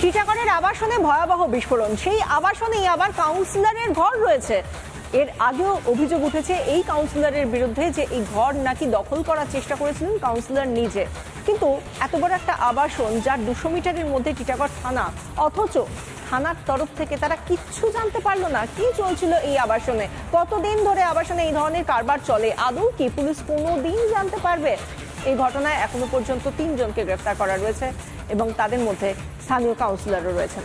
টিটাগড়ের আবাসনে ভয়াবহ বিস্ফোরণ। সেই আবাসনেই আবার কাউন্সিলরের ঘর রয়েছে। এর আগেও অভিযোগ উঠেছে এই কাউন্সিলরের বিরুদ্ধে যে এই ঘর নাকি দখল করার চেষ্টা করেছিলেন কাউন্সিলর নিজে। কিন্তু এত বড় একটা আবাসন, যার 200 মিটারের মধ্যে টিটাগড় থানা, অথচ থানার তরফ থেকে তারা কিচ্ছু জানতে পারলো না কি চলছিল এই আবাসনে, কতদিন ধরে আবাসনে এই ধরনের কারবার চলে, আদৌ কি পুলিশ কোনোদিন জানতে পারবে? এই ঘটনায় এখনো পর্যন্ত 3 জনকে গ্রেফতার করা রয়েছে এবং তাদের মধ্যে স্থানীয় কাউন্সিলরও রয়েছেন।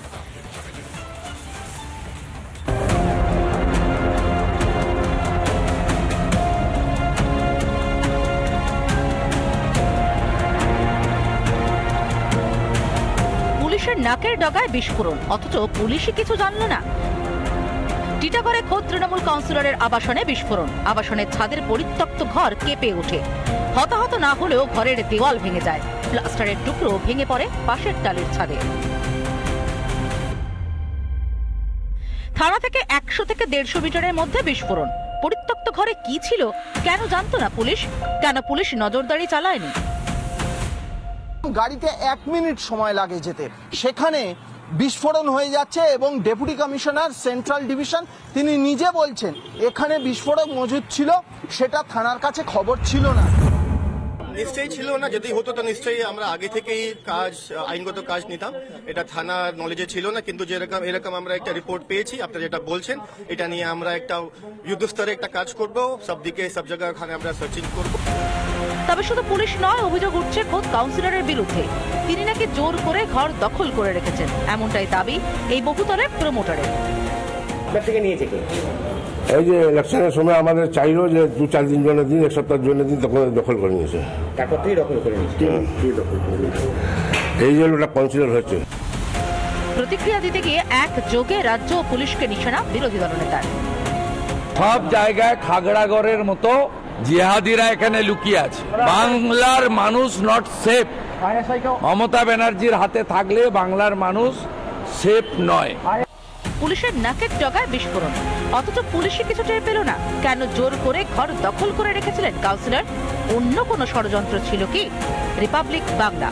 পুলিশের নাকের ডগায় বিস্ফোরণ, অথচ পুলিশই কিছু জানলো না। টিটাগড়ে খোদ তৃণমূল কাউন্সিলরের আবাসনে বিস্ফোরণ। আবাসনের ছাদের পরিত্যক্ত ঘর কেঁপে ওঠে। হতাহত না হলেও ঘরের দেওয়াল ভেঙে যায়, প্লাস্টারের টুকরো ভেঙে পড়ে পাশের টালির ছাদে। থানা থেকে 100 থেকে 150 মিটারের মধ্যে বিস্ফোরণ। পরিত্যক্ত ঘরে কি ছিল কেন জানতো না পুলিশ? কেন পুলিশ নজরদারি চালায়নি? গাড়িতে 1 মিনিট সময় লাগে যেতে, সেখানে বিস্ফোরণ হয়ে যাচ্ছে এবং ডেপুটি কমিশনার সেন্ট্রাল ডিভিশন তিনি নিজে বলছেন এখানে বিস্ফোরক মজুদ ছিল, সেটা থানার কাছে খবর ছিল না। নিশ্চয়ই ছিল না, যদি হতো তো নিশ্চয়ই আমরা আগে থেকেই আইনগত কাজ নিতাম। এটা থানার নলেজে ছিল না, কিন্তু এরকম আমরা একটা রিপোর্ট পেয়েছি। আপনারা যেটা বলছেন এটা নিয়ে আমরা একটা যুদ্ধস্তরে একটা কাজ করব, সব দিকে সব জায়গায় ওখানে আমরা সার্চিং করব। তবে শুধু পুলিশ নয়, অভিযোগ উঠছে খোদ কাউন্সিলরের বিরুদ্ধে। তিনি নাকি জোর করে ঘর দখল করে রেখেছেন, এমনটাই দাবি এই বহুতলের প্রমোটারের। এই যে ইলেকশনের সময় আমাদের চাইলো যে 2-4 দিন জন্য দিন, 1 সপ্তাহের জন্য দিন, তখন দখল করে নিয়েছে। তারপর থেকে দখল করে নিয়েছে। এই জন্য ওটা কাউন্সিলর হয়েছে। প্রতিক্রিয়া দিতে গিয়ে এক যোগে রাজ্য ও পুলিশকে নিশানা বিরোধী দলনেতার। সব জায়গায় খাগড়াগড়ের মতো জিহাদিরা এখানে লুকিয়ে আছে। বাংলার মানুষ নট সেফ। মমতা ব্যানার্জির হাতে থাকলে বাংলার মানুষ সেফ নয়। পুলিশের নাকের ডগায় বিস্ফোরণ, অথচ পুলিশই কিছু টের পেল না। কেন জোর করে ঘর দখল করে রেখেছিলেন কাউন্সিলর? অন্য কোনো ষড়যন্ত্র ছিল কি? রিপাবলিক বাংলা।